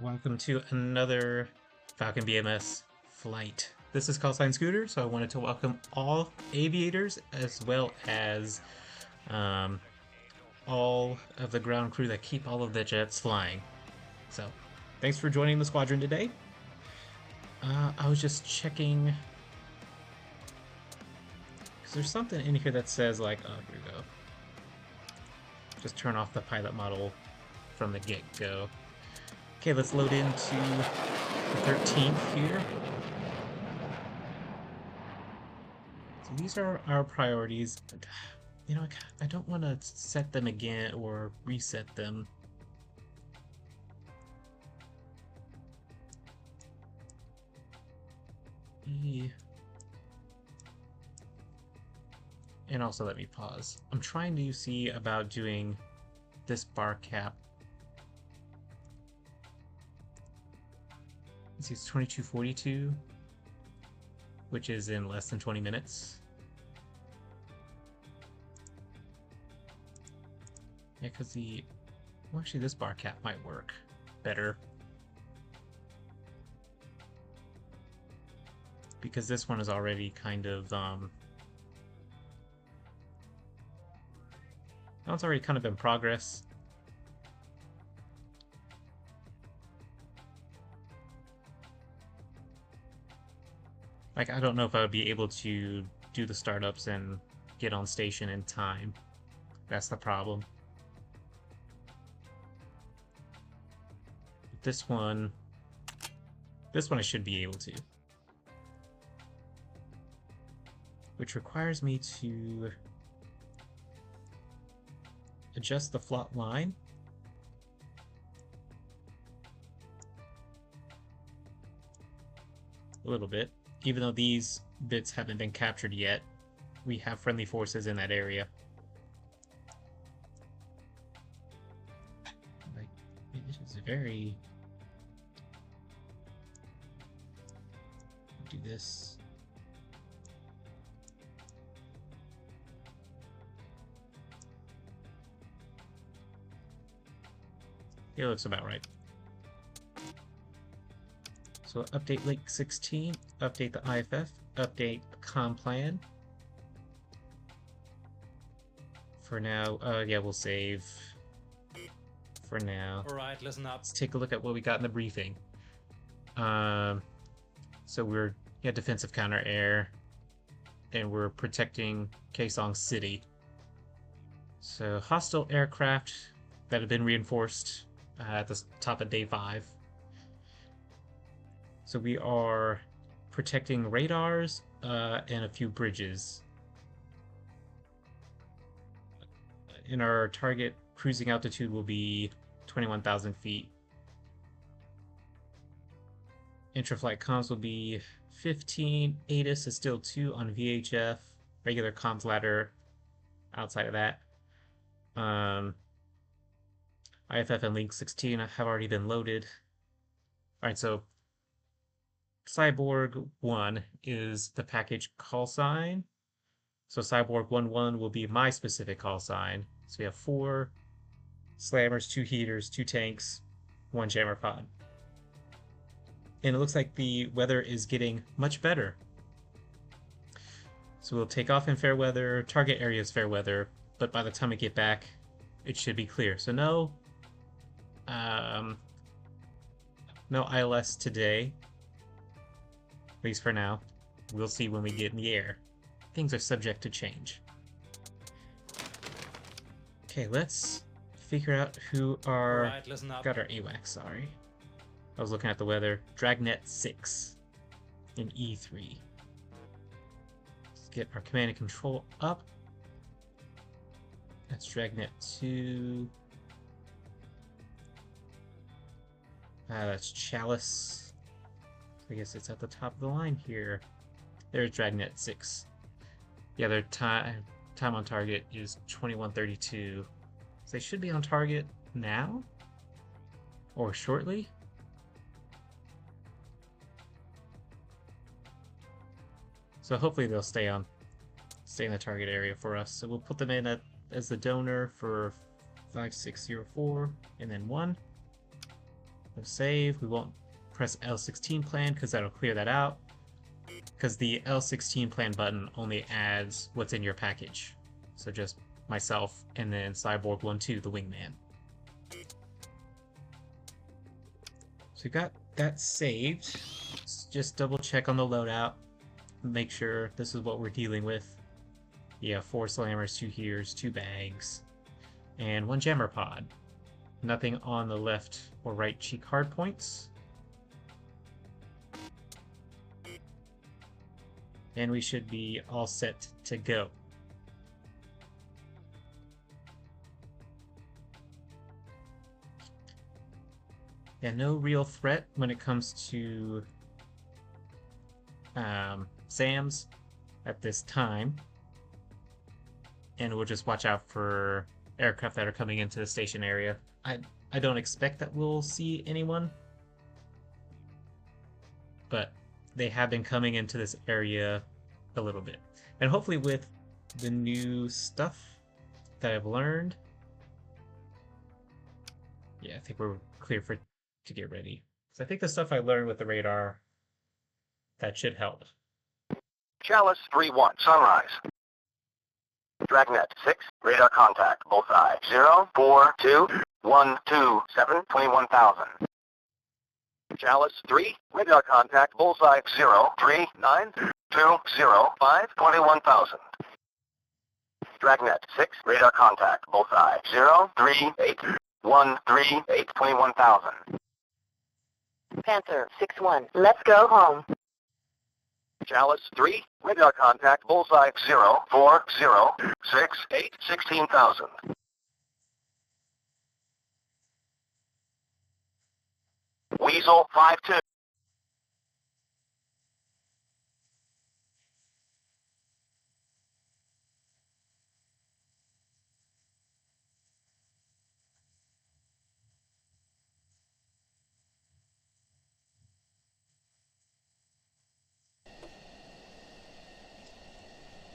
Welcome to another Falcon BMS flight. This is Callsign Scooter, so I wanted to welcome all aviators as well as all of the ground crew that keep all of the jets flying. So, thanks for joining the squadron today. I was just checking, because there's something in here that says like, oh, here we go. Just turn off the pilot model from the get-go. Okay, let's load into the 13th here. So these are our priorities. You know, I don't want to set them again or reset them. And also let me pause. I'm trying to see about doing this BARCAP. Let's see, it's 22:42, which is in less than 20 minutes. Yeah, because well, actually this BARCAP might work better. Because this one is already kind of, that one's already kind of in progress. Like, I don't know if I would be able to do the startups and get on station in time. That's the problem. This one I should be able to. Which requires me to adjust the flot line. A little bit. Even though these bits haven't been captured yet, we have friendly forces in that area. Like, it is very... Do this. It looks about right. So update link 16, update the IFF, update the comm plan. For now, yeah, we'll save for now. Alright, listen up. Let's take a look at what we got in the briefing. So we're defensive counter air, and we're protecting Kaesong City. So hostile aircraft that have been reinforced at the top of day 5. So we are protecting radars and a few bridges. And our target cruising altitude will be 21,000 feet. Intraflight comms will be 15. ATIS is still 2 on VHF. Regular comms ladder outside of that. IFF and Link 16 have already been loaded. Alright, so Cyborg 1 is the package call sign. So Cyborg 1-1 will be my specific call sign. So we have 4 slammers, 2 heaters, 2 tanks, 1 jammer pod. And it looks like the weather is getting much better. So we'll take off in fair weather, target area is fair weather, but by the time we get back, it should be clear. So no ILS today, at least for now. We'll see when we get in the air. Things are subject to change. Okay, let's figure out who are... Alright, listen up. Got our AWACS, sorry. I was looking at the weather. Dragnet 6 in E3. Let's get our command and control up. That's Dragnet 2. That's Chalice. I guess it's at the top of the line here. There's Dragnet 6. Yeah, their time on target is 21:32. So they should be on target now? Or shortly? So hopefully they'll stay in the target area for us. So we'll put them in as the donor for 5604 and then 1. We'll save. We won't press L16 plan because that'll clear that out. Because the L16 plan button only adds what's in your package. So just myself and then Cyborg 1-2, the wingman. So we got that saved. Let's just double check on the loadout. Make sure this is what we're dealing with. Yeah, 4 slammers, 2 heaters, 2 bags, and 1 jammer pod. Nothing on the left or right cheek hard points. And we should be all set to go. Yeah, no real threat when it comes to SAMs at this time. And we'll just watch out for aircraft that are coming into the station area. I don't expect that we'll see anyone, but they have been coming into this area a little bit. And hopefully with the new stuff that I've learned, yeah, I think we're clear to get ready. So I think the stuff I learned with the radar, that should help. Chalice 3-1, sunrise. Dragnet 6, radar contact, both eyes. 0, 4, 2, 1, 2, 7, 21,000. Chalice 3, radar contact, bullseye. 0, 3, 9, 2, 0, 5, 21,000. Dragnet 6, radar contact, both eyes. 0, 3, 8, 1, 3, 8, 21,000. Panther 6-1, let's go home. Chalice 3, radar contact, bullseye. 0, 4, 0, 6, 8, 16,000. Weasel 5-2.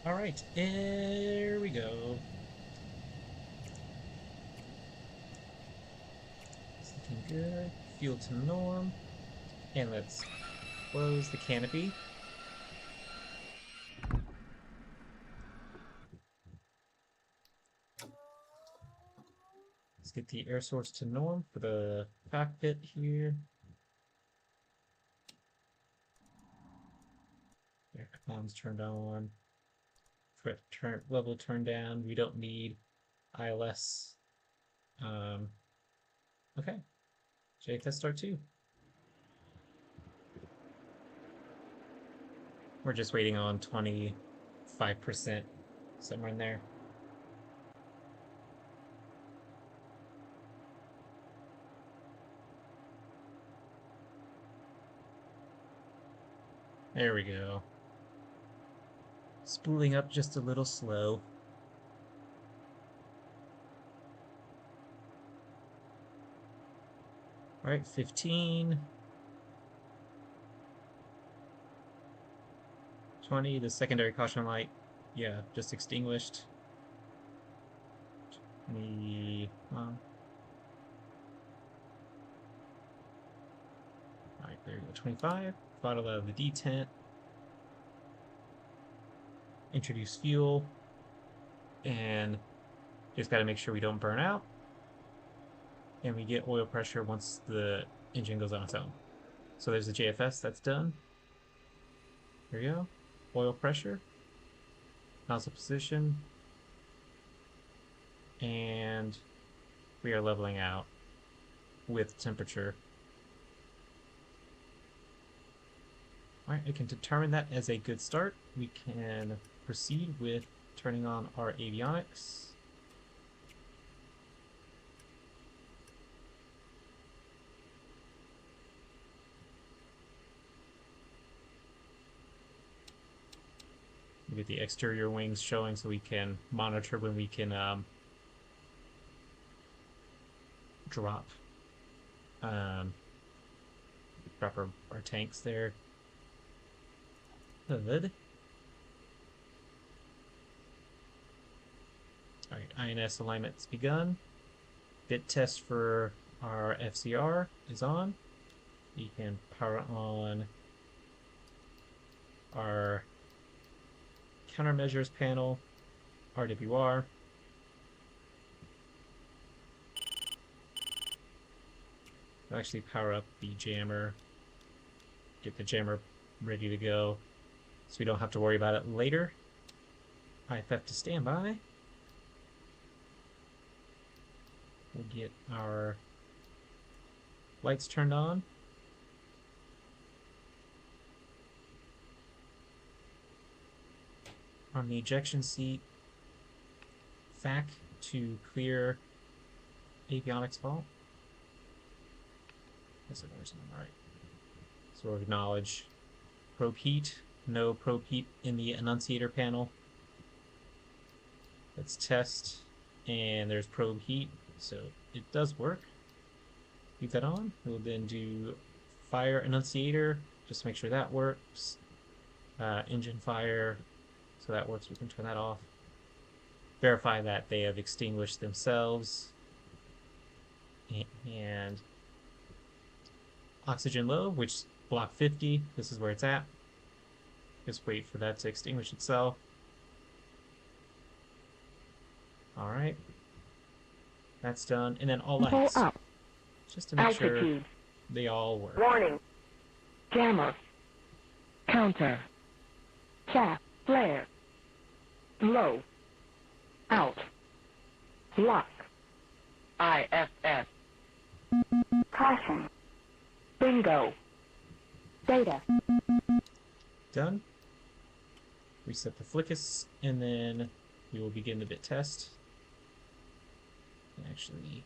Alright, here we go. It's looking good. Fuel to norm. And let's close the canopy. Let's get the air source to norm for the cockpit here. Air comms turned on. Threat level turned down. We don't need ILS. Okay. JTest start 2. We're just waiting on 25%, somewhere in there. There we go. Spooling up just a little slow. Alright, 15. 20, the secondary caution light, yeah, just extinguished. 21. Alright, there we go, 25. Throttle out of the detent. Introduce fuel. And just gotta make sure we don't burn out. And we get oil pressure once the engine goes on its own. So there's the JFS, that's done. Here we go. Oil pressure, nozzle position, and we are leveling out with temperature. Alright, I can determine that as a good start. We can proceed with turning on our avionics. Get the exterior wings showing so we can monitor when we can drop our tanks there. Good. Alright, INS alignment's begun. Bit test for our FCR is on. You can power on our countermeasures panel, RWR. I'll actually power up the jammer, get the jammer ready to go so we don't have to worry about it later. IFF to standby. We'll get our lights turned on. On the ejection seat, FAC to clear avionics fault. Alright. So we'll acknowledge probe heat. No probe heat in the annunciator panel. Let's test. And there's probe heat. So it does work. Leave that on. We'll then do fire annunciator. Just to make sure that works. Engine fire. So that works. We can turn that off. Verify that they have extinguished themselves. And oxygen low, which block 50. This is where it's at. Just wait for that to extinguish itself. Alright. That's done. And then all lights. Up. Just to make Altitude. sure they all work. Warning. Jammer. Counter. Chaff. Flare. Low. Out. Lock. IFF. Caution. Bingo. Data. Done. Reset the flickus, and then we will begin the bit test. Actually,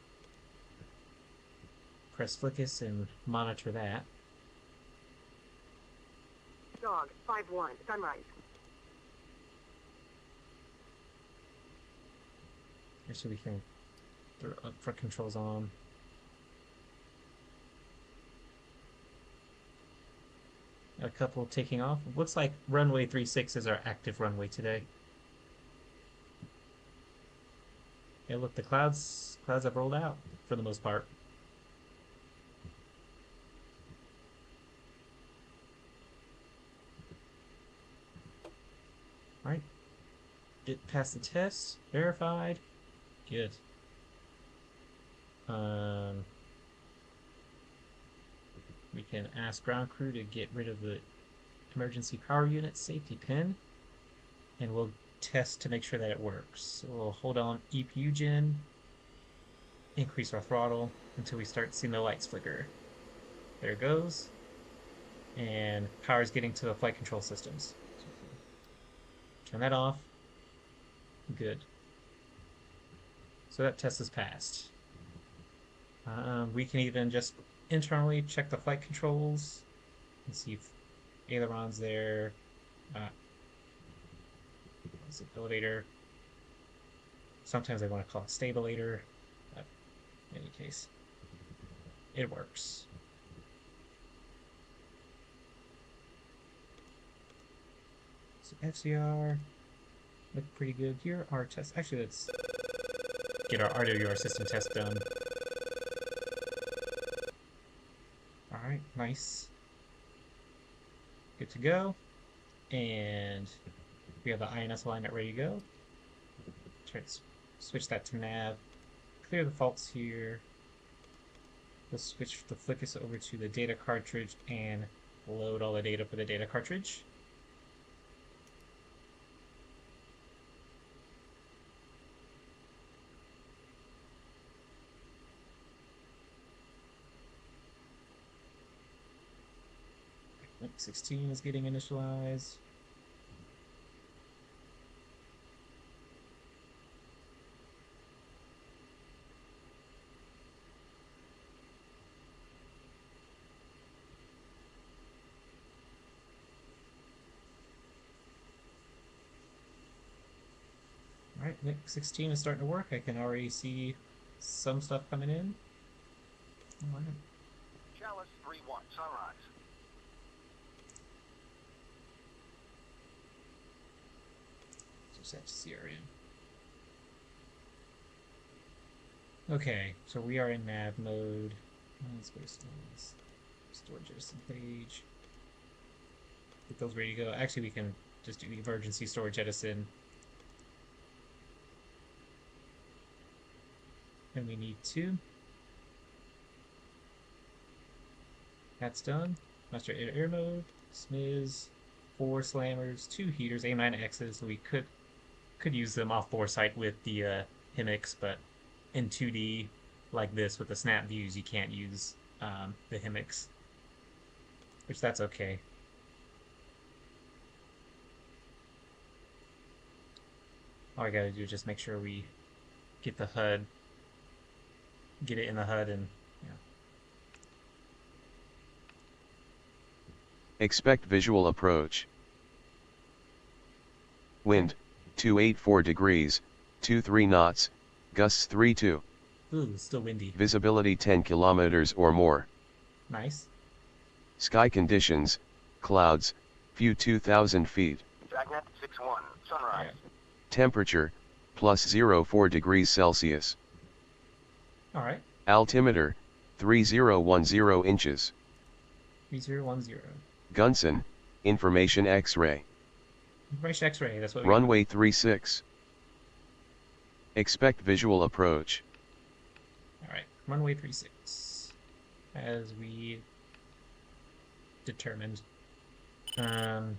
press flickus and monitor that. Dog. 5-1. Sunrise. Actually, we can throw upfront controls on. A couple taking off. Looks like runway 36 is our active runway today. Yeah, look, the clouds have rolled out for the most part. All right, get past the test, verified, good. We can ask ground crew to get rid of the emergency power unit safety pin, and we'll test to make sure that it works. So we'll hold on EPU gen, increase our throttle until we start seeing the lights flicker. There it goes. And power's getting to the flight control systems. Turn that off. Good. So that test is passed. We can even just internally check the flight controls and see if aileron's there. Is it elevator? Sometimes I want to call it stabilator, but in any case, it works. So FCR look pretty good here. Our test, actually, let's get our RWR system test done. All right, nice. Good to go. And we have the INS alignment ready to go. Try to switch that to nav. Clear the faults here. We'll switch the flickus over to the data cartridge and load all the data for the data cartridge. Link 16 is getting initialized. Alright, Link 16 is starting to work. I can already see some stuff coming in. Alright. Chalice 3-1, sunrise. So set to CRM. Okay, so we are in nav mode. Let's go to storage jettison page. Get those ready to go. Actually, we can just do the emergency storage jettison. And we need 2. That's done. Master air mode. SMIS. 4 slammers, 2 heaters, AIM-9Xs. So we could use them off foresight with the HIMIX, but in 2D like this with the snap views, you can't use the HIMIX, which that's okay. All I gotta do is just make sure we get the HUD, get it in the HUD, and yeah. Expect visual approach. Wind, 284 degrees, 23 knots, gusts 32. Ooh, it's still windy. Visibility 10 kilometers or more. Nice. Sky conditions, clouds, view 2,000 feet. Dragnet 6-1, sunrise. Yeah. Temperature, plus 04 degrees Celsius. All right. Altimeter, 3010 inches. 3010. Gunson, information X-ray. Information X-ray, that's what we Runway 36. Expect visual approach. All right, runway 36, as we determined. Let's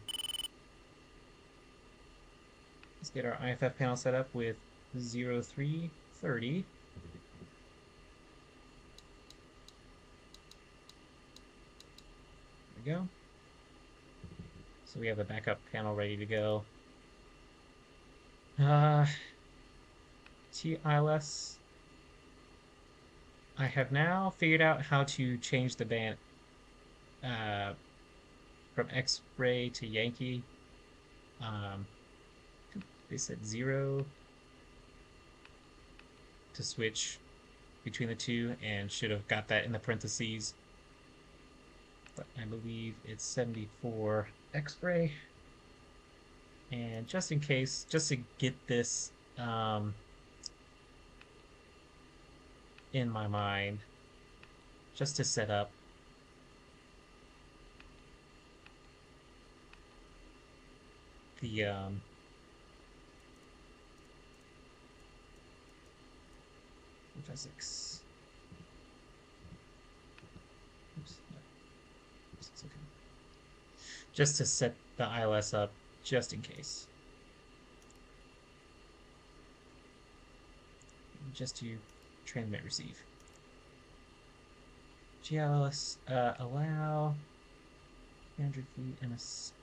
get our IFF panel set up with 0330. There we go. So we have a backup panel ready to go. TILS. I have now figured out how to change the band from X-ray to Yankee. They said 0 to switch between the two, and should have got that in the parentheses. But I believe it's 74 X-ray. And just in case, just to get this in my mind, just to set up the physics. Oops, no. It's okay. Just to set the ILS up, just in case. Just to transmit receive. GLS allow 300 feet MS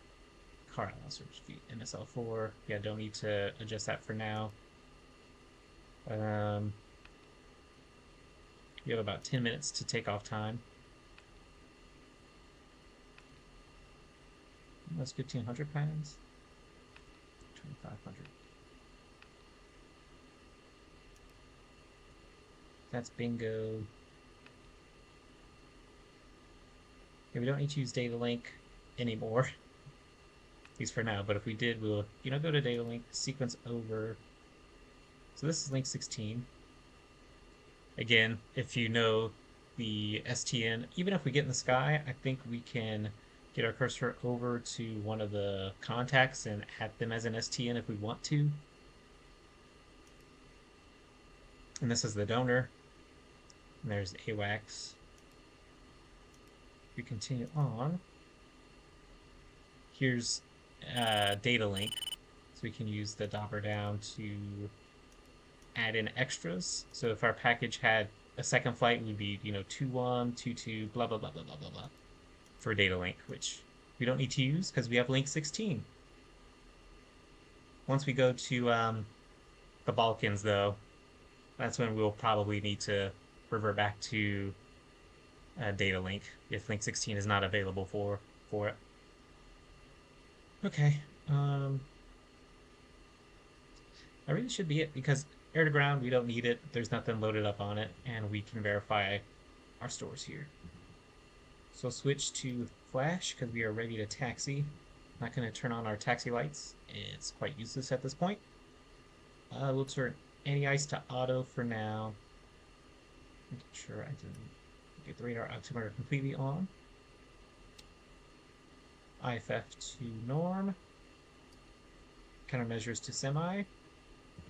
car allow surge feet MSL4. Yeah, don't need to adjust that for now. We have about 10 minutes to take off time. That's 1,500 pounds. 2,500. That's bingo. Yeah, we don't need to use data link anymore. At least for now, but if we did, we'll, go to data link, sequence over. So this is link 16. Again, if you know the STN, even if we get in the sky, I think we can get our cursor over to one of the contacts and add them as an STN if we want to. And this is the donor. And there's AWACS. We continue on. Here's data link. So we can use the dropper down to add in extras. So if our package had a second flight, we'd be, 2-1, 2-2, blah, blah, blah, blah, blah, blah, blah, for data link, which we don't need to use because we have link 16. Once we go to the Balkans, though, that's when we'll probably need to revert back to data link if link 16 is not available for it. Okay. That really should be it, because air to ground, we don't need it. There's nothing loaded up on it, and we can verify our stores here. So switch to flash because we are ready to taxi. Not going to turn on our taxi lights. It's quite useless at this point. We'll turn anti-ice to auto for now. Making sure I didn't get the radar altimeter completely on. IFF to norm. Countermeasures to semi.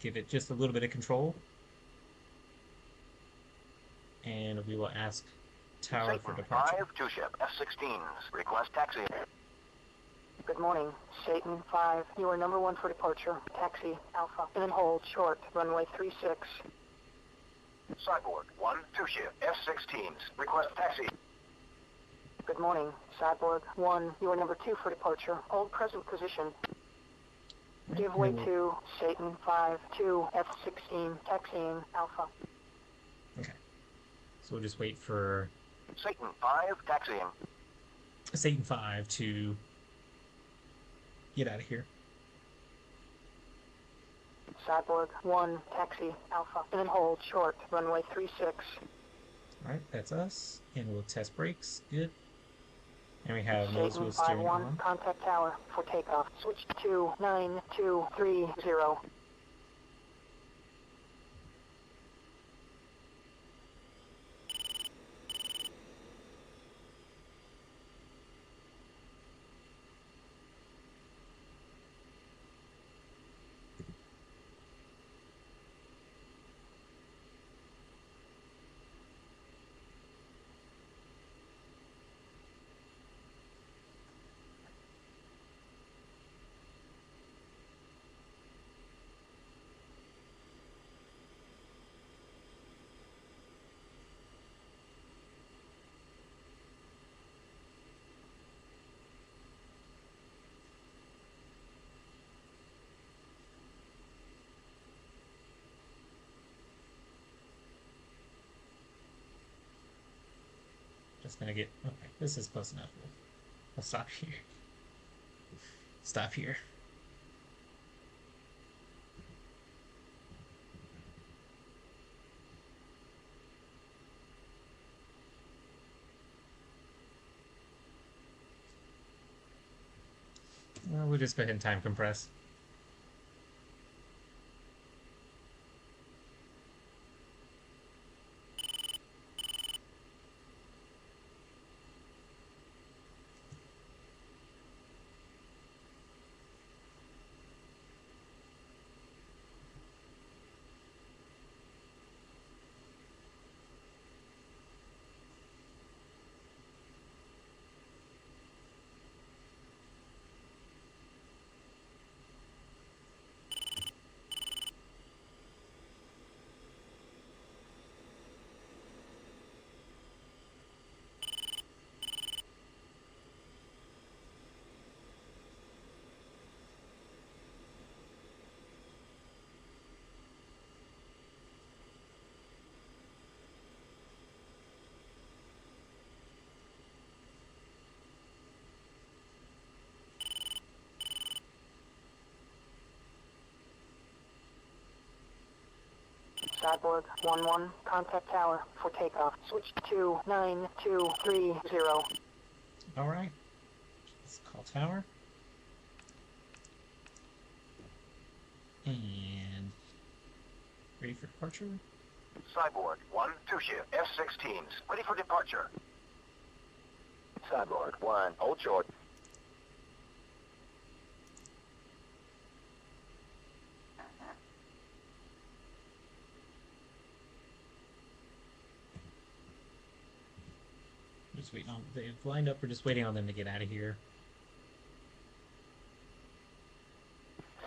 Give it just a little bit of control. And we will ask tower for Satan departure. 5, 2-ship, F-16s. Request taxi. Good morning, Satan 5. You are number 1 for departure. Taxi, Alpha. And then hold, short, runway 36. Cyborg 1, 2-ship, F-16s. Request taxi. Good morning, Cyborg 1. You are number 2 for departure. Hold present position. Give way to Satan 5, 2, F-16, taxiing, Alpha. Okay. So we'll just wait for Satan 5, taxiing. Satan 5 to get out of here. Cyborg 1, taxi, Alpha. And then hold, short, runway 36. Alright, that's us. And we'll test brakes. Good. And we have nose Satan wheel steering 5-1, on. contact tower for takeoff. Switch to 9230. Just gonna get... Okay, this is close enough. We'll stop here. Stop here. Well, we'll just go ahead and time compress. Cyborg 1-1, contact tower for takeoff. Switch to 9230. Alright. Let's call tower. And... ready for departure? Cyborg 1, 2-ship, F-16s. Ready for departure. Cyborg 1, hold short. Just waiting on... They've lined up, we're just waiting on them to get out of here.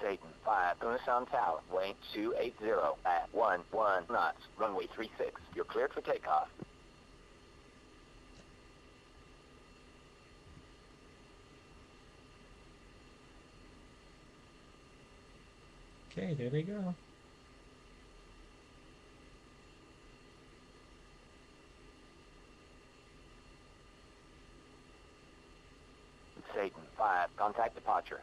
Satan 5, Tucson Tower, weight 280 at 11 knots, runway 36. You're cleared for takeoff. Okay, there they go. Satan 5, contact departure.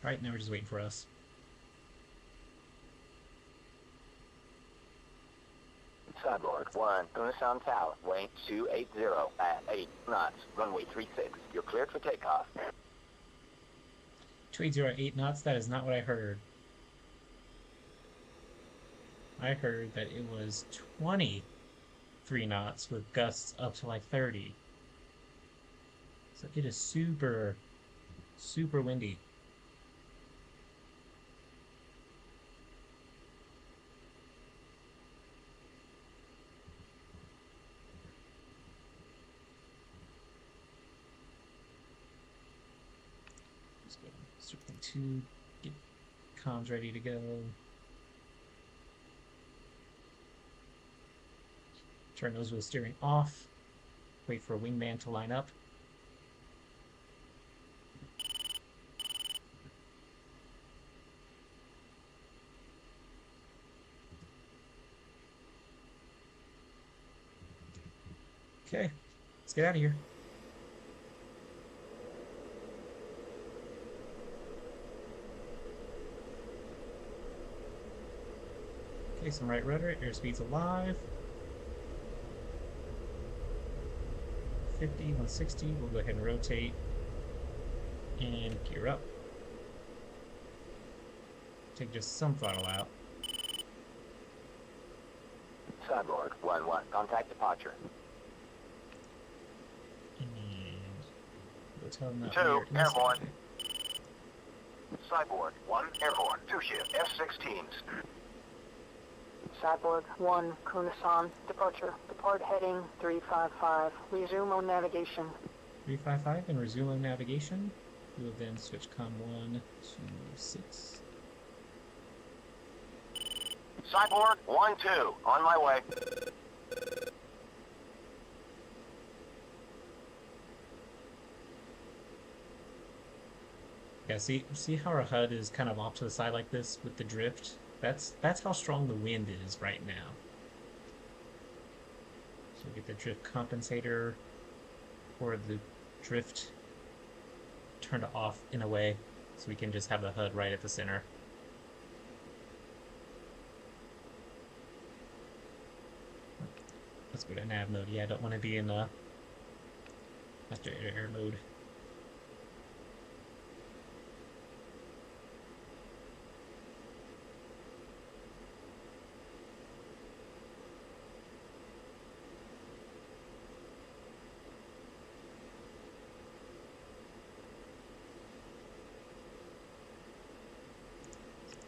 Alright, now we're just waiting for us. Cyborg 1, Unasan Tower, weight 280 at 8 knots, runway 36. You're cleared for takeoff. 280 at 8 knots? That is not what I heard. I heard that it was 23 knots with gusts up to like 30. So it is super, super windy. Let's go circling 2, get comms ready to go. Turn nose wheel steering off. Wait for a wingman to line up. Okay, let's get out of here. Okay, some right rudder, airspeed's alive. 50, 160, we'll go ahead and rotate and gear up. Take just some throttle out. Cyborg 1-1, contact departure. And we'll tell them that 2, we are airborne. inside. Cyborg 1, airborne, 2 shift, F-16s. Cyborg 1, Kunasan, departure. Depart heading 355. Resume on navigation. 355 and resume on navigation. We will then switch comm 1 to 6. Cyborg 1-2, on my way. Yeah, see how our HUD is kind of off to the side like this with the drift? That's how strong the wind is right now. So we get the drift compensator or the drift turned off in a way so we can just have the HUD right at the center. Let's go to nav mode. Yeah, I don't want to be in master air mode.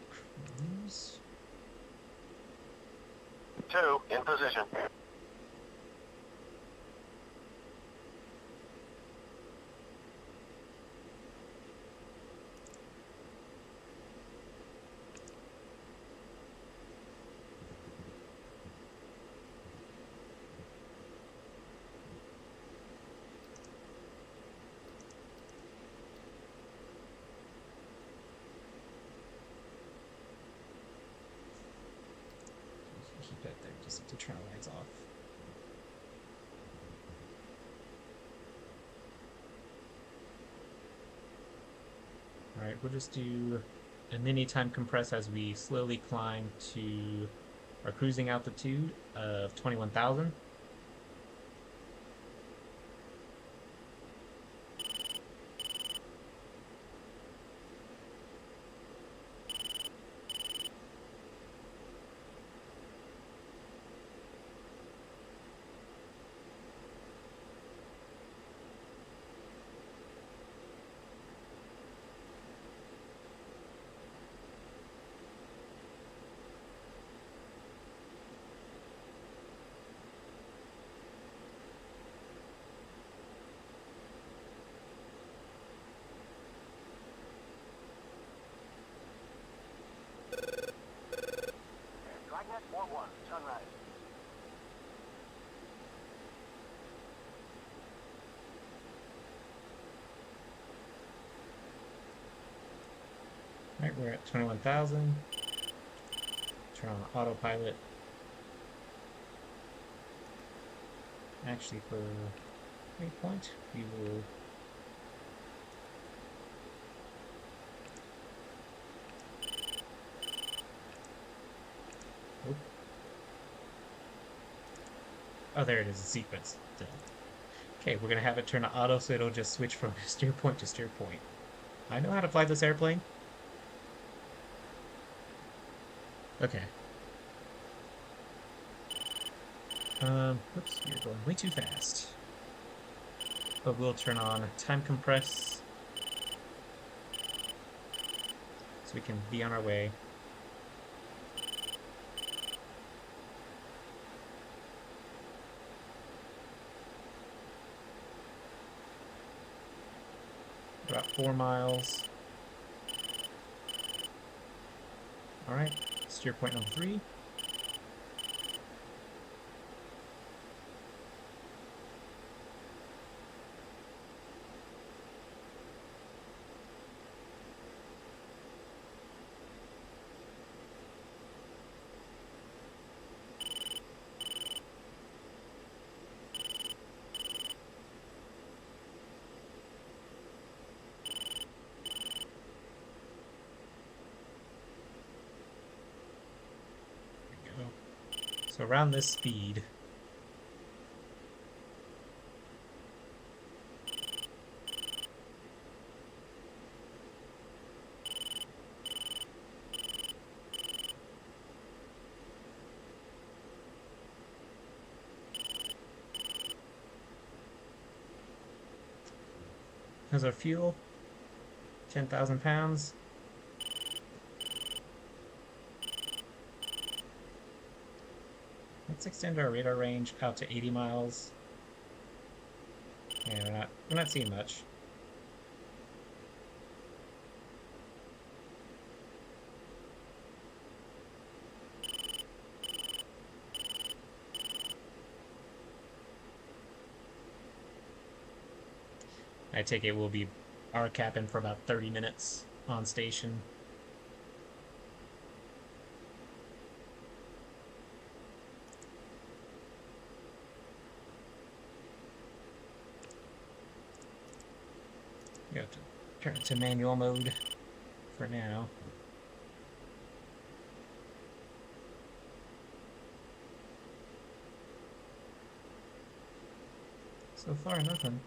Cruise. 2, in position. Keep that there just to turn the lights off. Alright, we'll just do a mini time compress as we slowly climb to our cruising altitude of 21,000. Dragnet 4-1, sunrise. Alright, we're at 21,000. Turn on autopilot. Actually, for waypoint, we will Oh, there it is, a sequence. Duh. Okay, we're gonna have it turn to auto so it'll just switch from steer point to steer point. I know how to fly this airplane. Okay. Whoops, you're going way too fast. But we'll turn on time compress so we can be on our way. About 4 miles. Alright, steer point number 3. There we go. So around this speed, how's our fuel? 10,000 pounds. Let's extend our radar range out to 80 miles. Yeah, we're not seeing much. I take it we'll be BARCAPing for about 30 minutes on station. You have to turn it to manual mode for now. So far, nothing.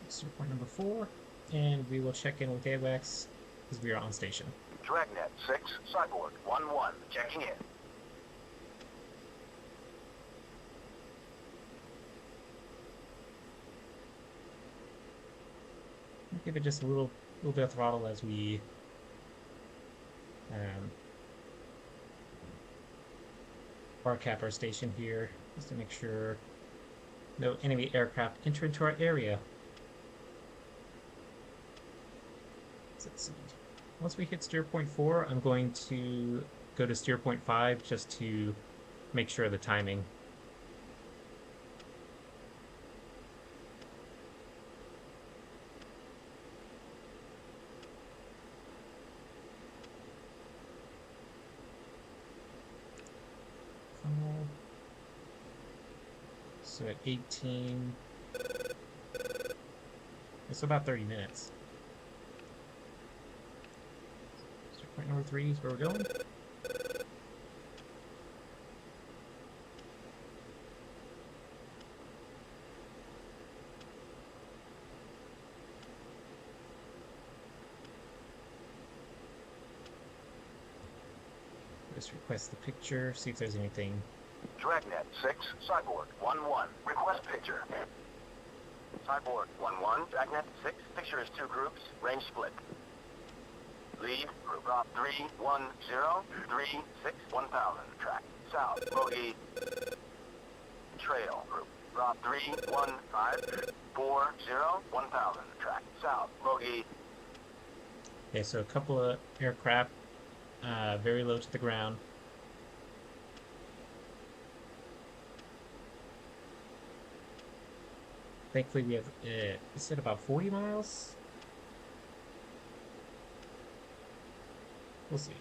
Steer point number 4, and we will check in with AWACS because we are on station. Dragnet 6, Cyborg 1-1, checking in. Give it just a little bit of throttle as we BARCAP our station here, just to make sure no enemy aircraft enter into our area. Let's see. Once we hit steer point 4, I'm going to go to steer point 5 just to make sure of the timing. So at 18, it's about 30 minutes. Steer point number 3 is where we're going. Just request the picture, see if there's anything. Dragnet 6, Cyborg 1-1. Request picture. Cyborg 1-1, Dragnet 6. Picture is 2 groups. Range split. Lead, group drop 3-1-0, 3-6, 1,000. Track south. Bogey. Trail, group drop 3-1-5, 4-0, 1,000. Track south. Bogey. Okay, so a couple of aircraft very low to the ground. Thankfully, we have, is it about 40 miles? We'll see.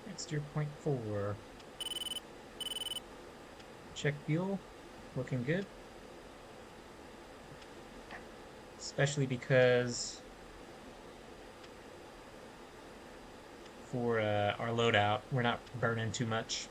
Next year, 0.4. Check fuel, looking good. Especially because for our loadout, we're not burning too much.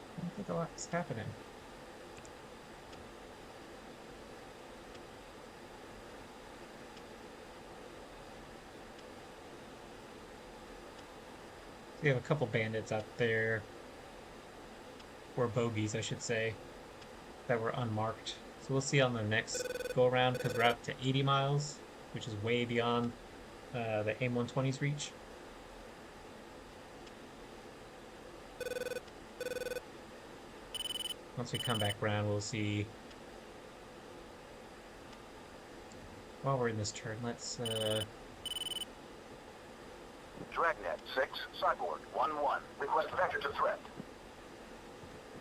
I don't think a lot's happening. We have a couple bandits out there, or bogeys, I should say, that were unmarked. So we'll see on the next go around, because we're out to 80 miles, which is way beyond the AIM-120's reach. Once we come back around, we'll see. While we're in this turn, let's Dragnet 6, Cyborg 1-1. Request vector to threat.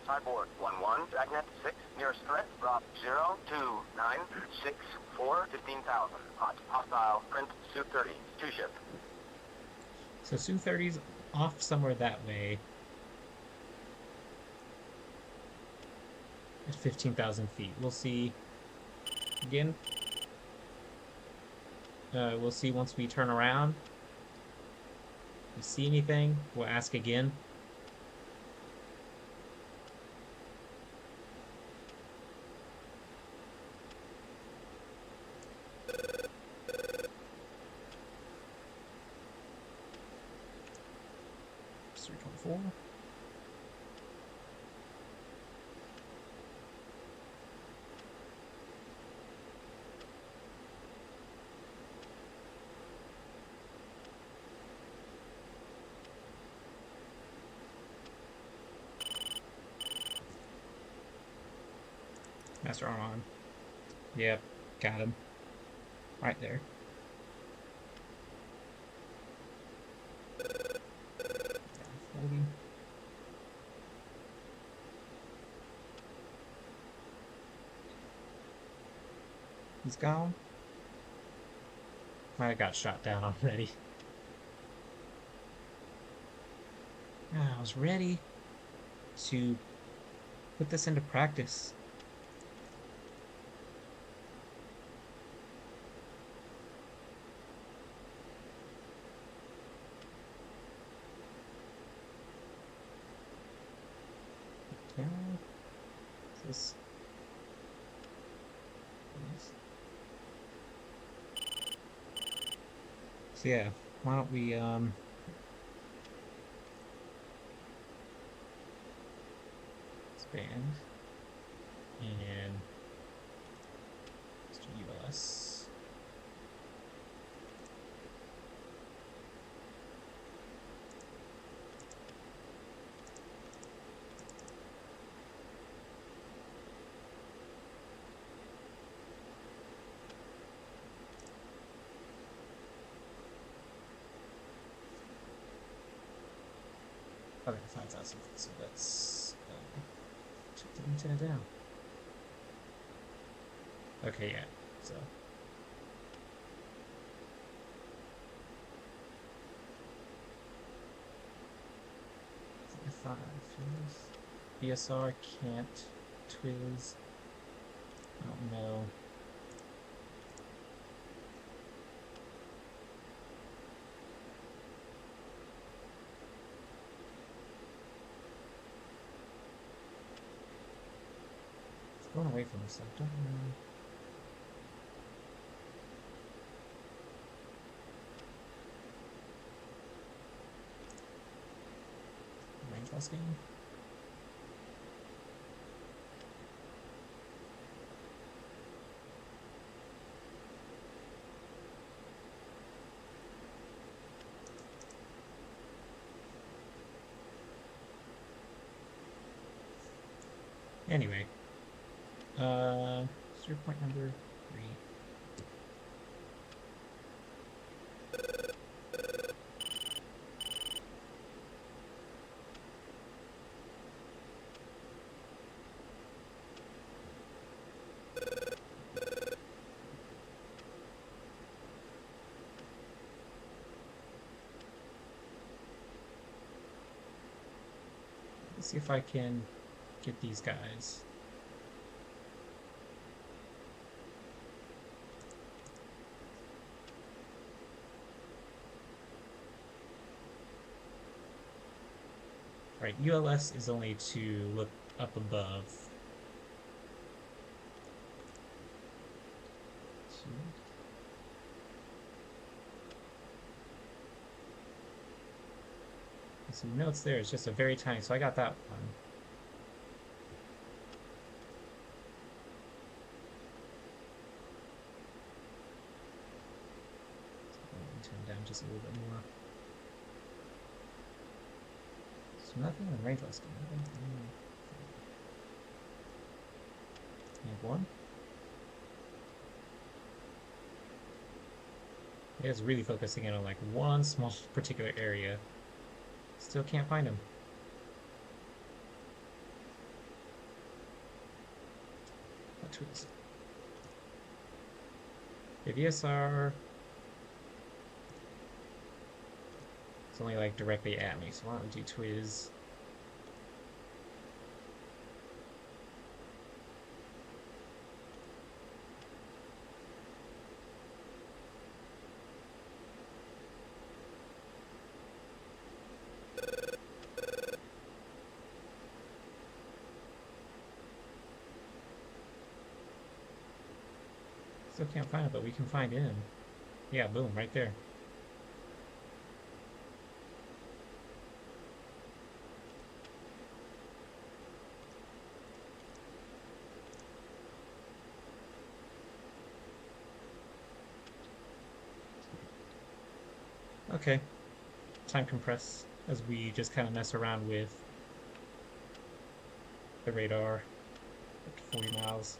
Cyborg 1-1, Dragnet 6, nearest threat, drop 02964, 15,000. Hot, hostile, print, Su-30, 2-ship. So Su-30's off somewhere that way. At 15,000 feet. We'll see again. We'll see once we turn around. If we see anything, we'll ask again. It's 324. Master arm on. Yep, got him. Right there. He's gone. Might have got shot down already. I was ready to put this into practice. Okay. This. So yeah, why don't we expand and let's do ULS. Okay, 5,000. So let's take the antenna down. Okay, yeah. So. F5 fuse. BSR can't twiz. I don't know. It's going away from us. I don't know. Range loss game. Anyway, 0 point number 3. Let's see if I can get these guys. Right, ULS is only to look up above. So you know it's there, it's just a very tiny, so I got that one. Turn down just a little bit more. So nothing on range loss. And one. It's really focusing in on like one small particular area. Still can't find him. What twiz? The VSR. It's only like directly at me, so why don't we do twiz? Still can't find it, but we can find him. Yeah, boom, right there. Okay, time compress as we just kind of mess around with the radar up to 40 miles.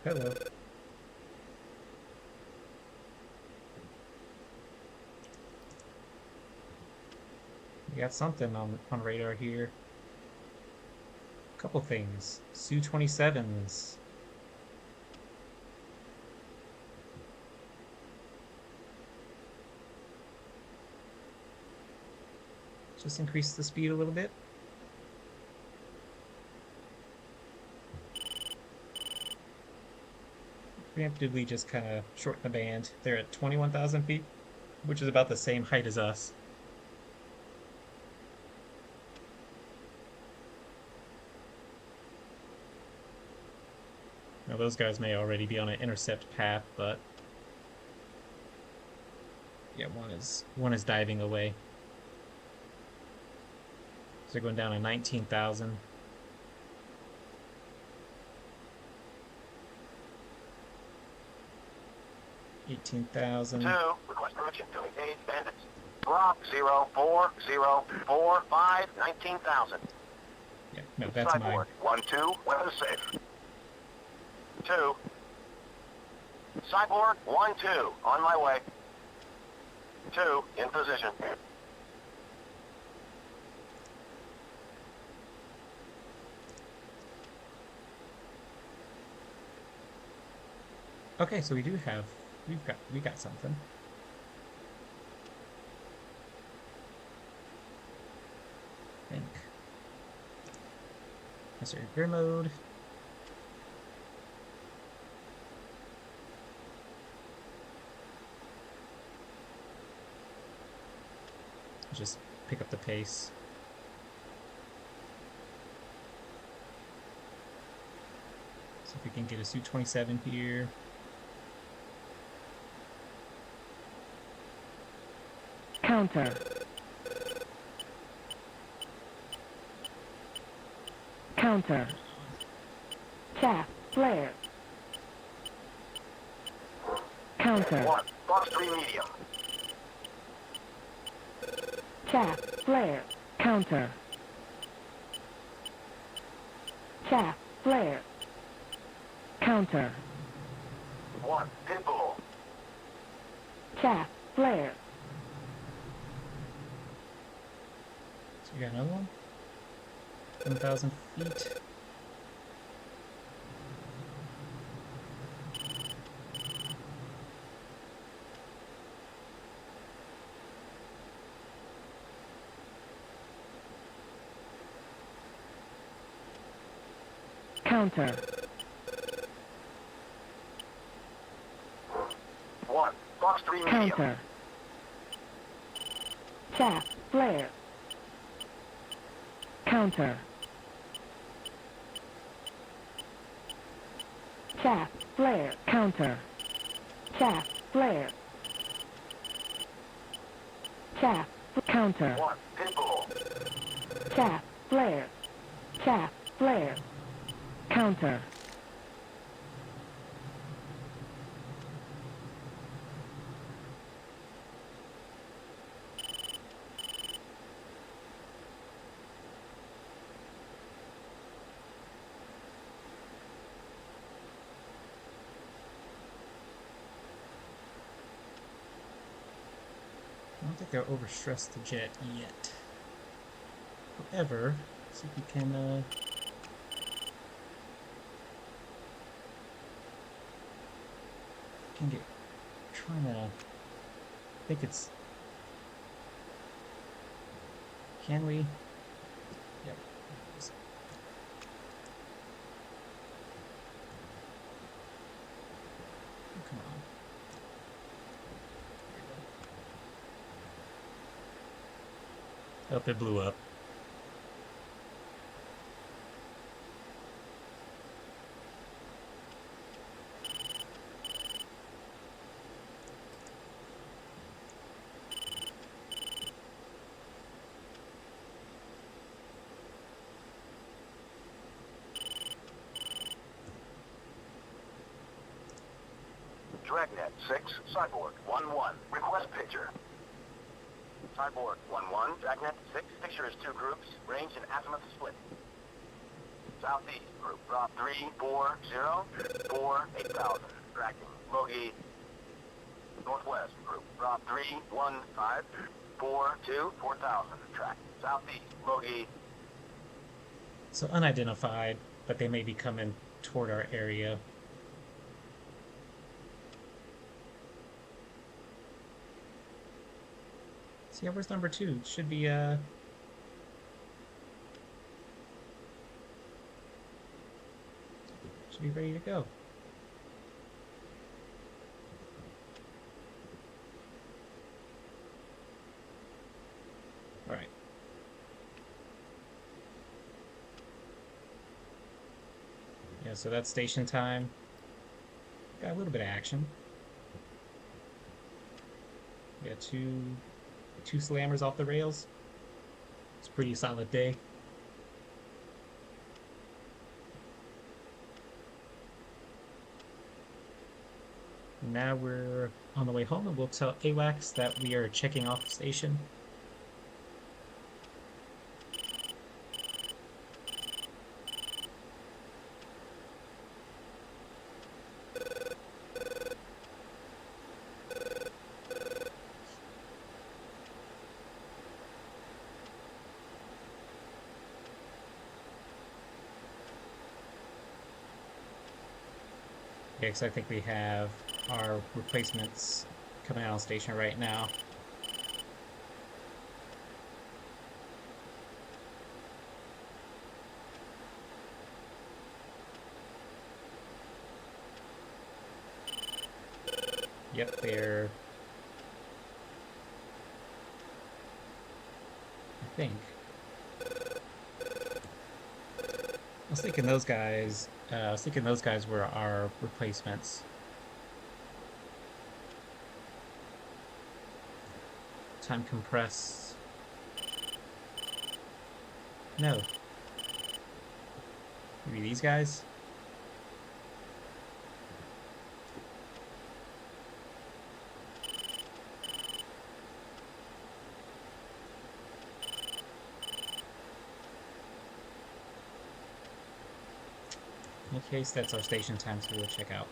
Hello. We got something on radar here. A couple things. Su-27s. Just increase the speed a little bit. Preemptively just kind of shorten the band. They're at 21,000 feet, which is about the same height as us. Now those guys may already be on an intercept path, but yeah, one is diving away. So they're going down to 19,000. 18,000. 2, request permission to engage bandits. Block 04045, 19,000. Yeah, no, that's mine. Cyborg 1-2, weather safe. 2. Cyborg 1-2, on my way. 2, in position. Okay, so we got something. I think. Necessary gear mode. Just pick up the pace. See if we can get a Su-27 here. Counter. Counter. Shaft. Flare. Counter. 1, box 3 medium. Shaft. Flare. Counter. Shaft. Flare. Counter. 1, pitbull. Shaft. Flare. So we got another one. 1,000 feet. Counter. 1, box 3 medium. Counter. Shaft. Flare. Counter. Shaft. Flare. Counter. Shaft. Flare. Shaft. Counter. 1, pitbull. Shaft. Flare. Shaft. Flare. Counter. I don't think they're overstressed the jet yet. However, see if we can get trying to think it's can we? Yep. Oh, come on. Oh, it blew up. Dragnet 6, Cyborg 1-1, request picture. Cyborg 1-1, Dragnet 6, picture is 2 groups, range and azimuth split. Southeast group, drop 340, 8,000, tracking, bogey. Northwest group, drop 315, 4,000, track. Southeast, bogey. So unidentified, but they may be coming toward our area. So yeah, where's number 2? Should be ready to go. All right. Yeah, so that's station time. Got a little bit of action. We got two slammers off the rails. It's a pretty solid day. Now we're on the way home, and we'll tell AWACS that we are checking off the station. Okay, so I think we have our replacements coming out on station right now. Yep, they're... I think. I was thinking those guys were our replacements. Time compress. No. Maybe these guys? In that case, that's our station time, so we'll check out.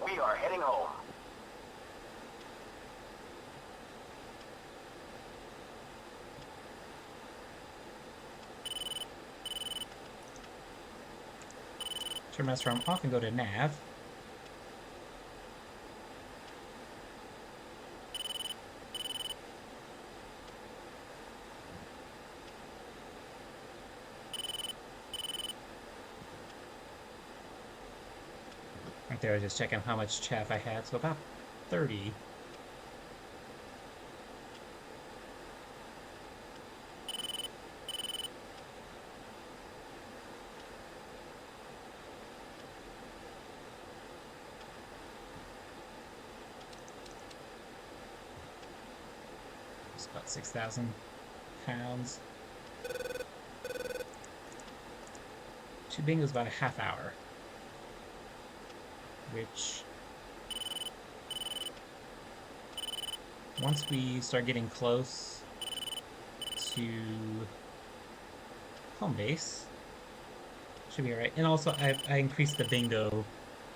We are heading home. Turn master arm off and go to nav. Right there, I was just checking how much chaff I had, so about 30. It's about 6,000 pounds. Tubing was about a half hour, which once we start getting close to home base, should be alright. And also, I increased the bingo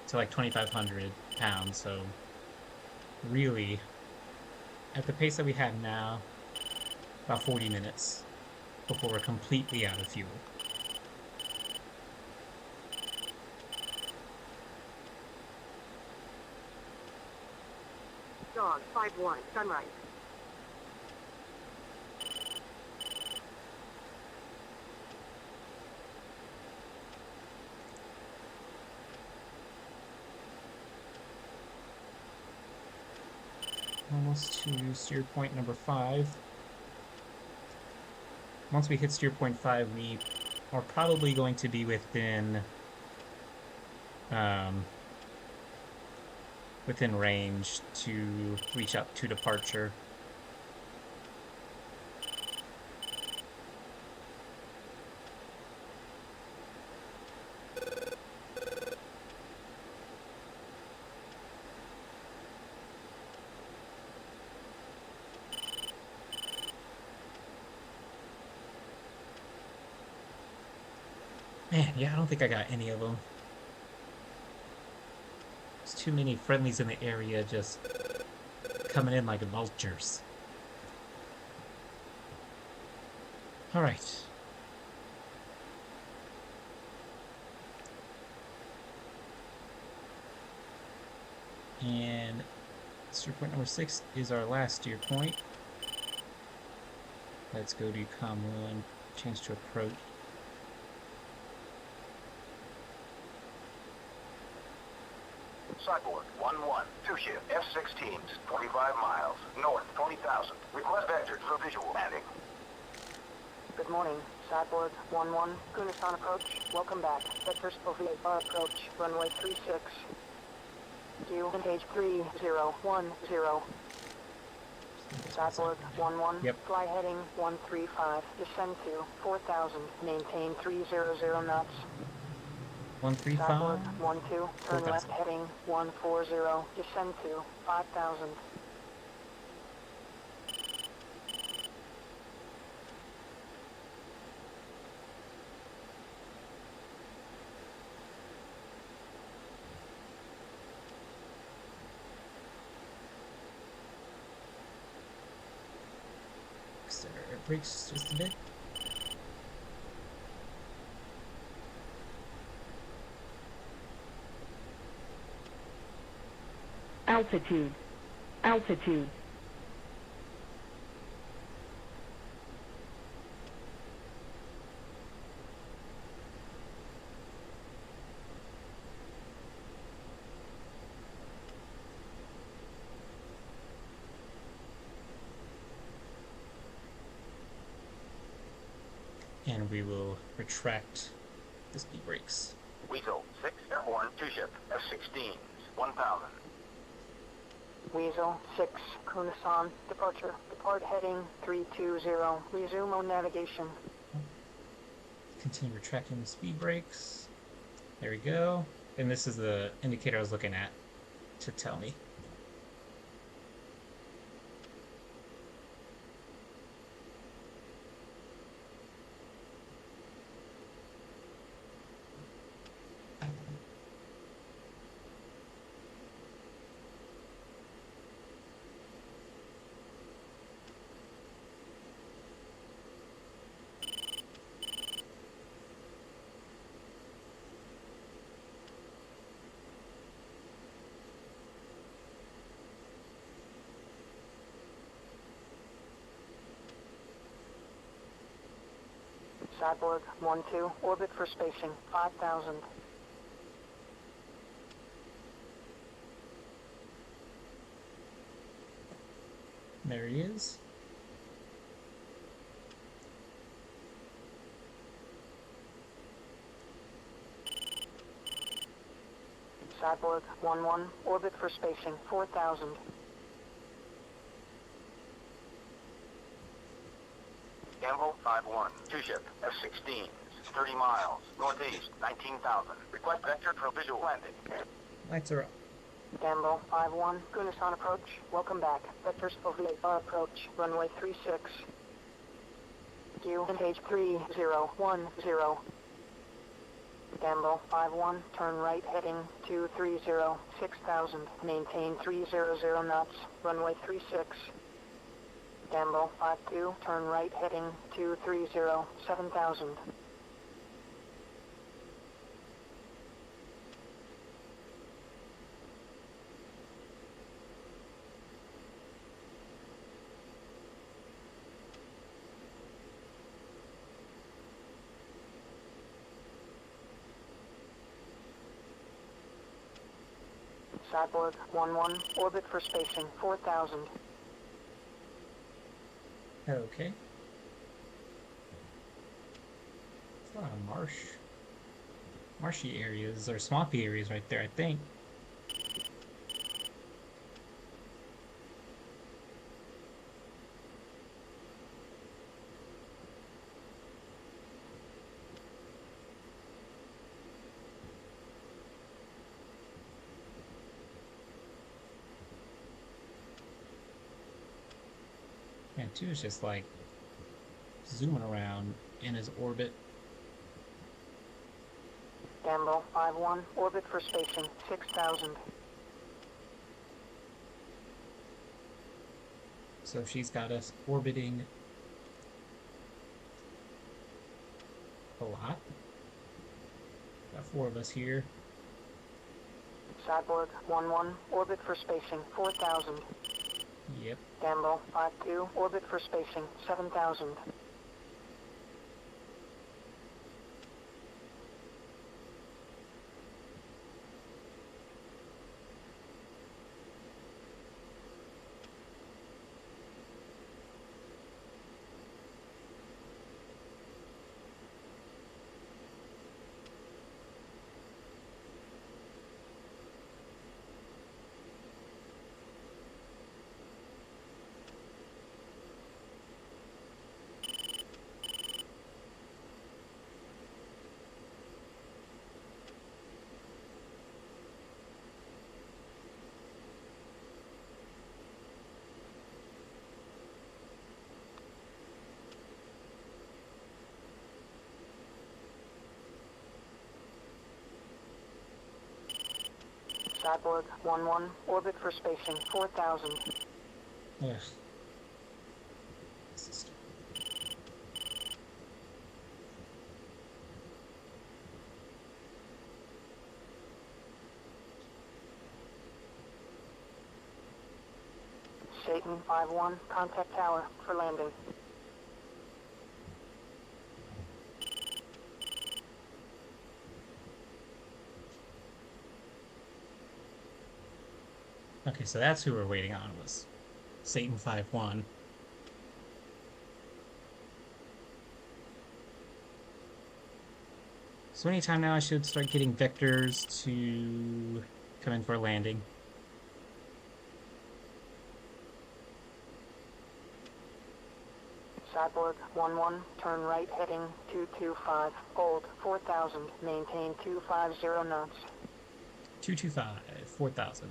to like 2,500 pounds, so really, at the pace that we have now, about 40 minutes before we're completely out of fuel. Dog 5-1, sunrise. Almost to steer point number 5. Once we hit steer point 5, we are probably going to be within within range to reach up to departure. Man, yeah, I don't think I got any of them. There's too many friendlies in the area just coming in like vultures. Alright. And steer point number 6 is our last steer point. Let's go to COM 1, change to approach. Cyborg 1-1, 2-shift, F-16s, 45 miles, north, 20,000. Request vectored for visual landing. Good morning, Cyborg 1-1, Gunistan approach. Welcome back. Vector OVA bar approach, runway 36. You page 3010. Cyborg 1-1, Yep. fly heading 135, descend to 4,000, maintain 300 knots. 135. 12, turn 4,000. left heading 140, descend to 5,000. Accelerator brakes just a bit. Altitude. Altitude. And we will retract the speed brakes. Weasel 6, Airborne 2 ship, F-16s, 1,000. Weasel 6, Kunasan, departure. Depart heading 320. Resume on navigation. Continue retracting the speed brakes. There we go. And this is the indicator I was looking at to tell me. Cyborg 1-2, orbit for spacing 5,000. There he is. Cyborg 1-1, orbit for spacing 4,000. Gamble 5-1, 2 ship, F-16s, 30 miles, northeast, 19,000. Request vector for visual landing. Lights are up. Gamble 5-1, Kunasan approach. Welcome back. Vectors for VFR approach. Runway 36. Q engage 3010. Gamble 5-1, turn right heading 230, 6,000. Maintain 300 knots. Runway 36. Gamble 5-2, turn right heading 230, 7,000. Cyborg 1-1, orbit for spacing 4,000. Okay. It's a lot of marshy areas, or swampy areas right there, I think. And two is just like zooming around in his orbit. Gamble 5-1, orbit for spacing 6,000. So she's got us orbiting a lot. Got 4 of us here. Cyborg 1-1, orbit for spacing 4,000. Yep. Gamble 5-2, orbit for spacing 7,000. Cyborg 1-1, orbit for spacing 4,000. Ugh. Satan 5-1, contact tower for landing. Okay, so that's who we're waiting on, was Satan 5-1. So anytime now I should start getting vectors to come in for a landing. Cyborg 1-1, turn right heading 225, hold 4,000, maintain 250 knots. 225, 4,000.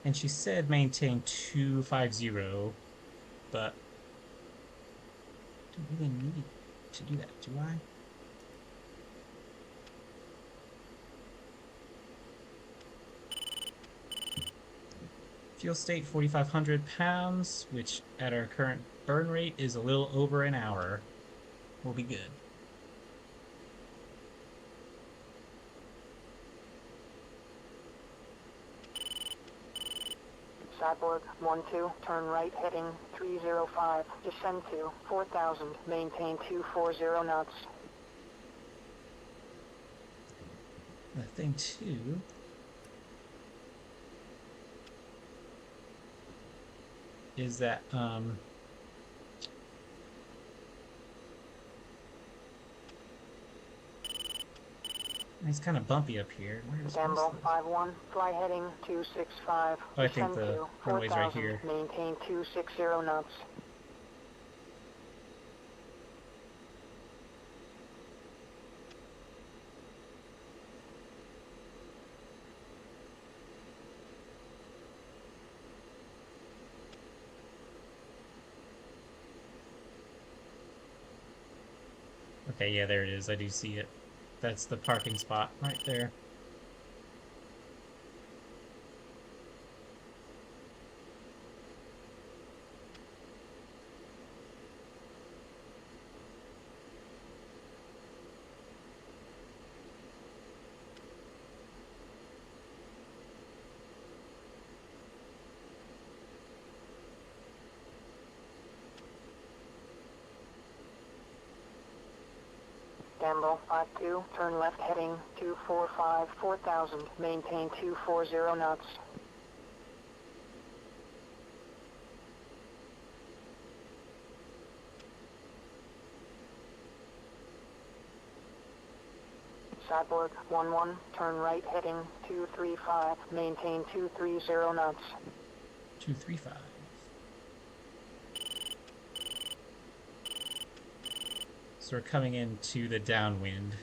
And she said maintain 250, but I don't really need to do that, do I? Fuel state 4,500 pounds, which at our current burn rate is a little over an hour. We'll be good. Cyborg 1-2, turn right heading 305, descend to 4,000, maintain 240 knots. The thing too is that it's kind of bumpy up here. Where's Gamble 5-1, fly heading 265, I think descend the to runway's right 4,000, here. maintain 260 knots. Okay, yeah, there it is. I do see it. That's the parking spot right there. Gamble 5-2, turn left heading 245, 4,000, maintain 240 knots. Cyborg 1-1, turn right heading 235, maintain 230 knots. 235. So we're coming into the downwind.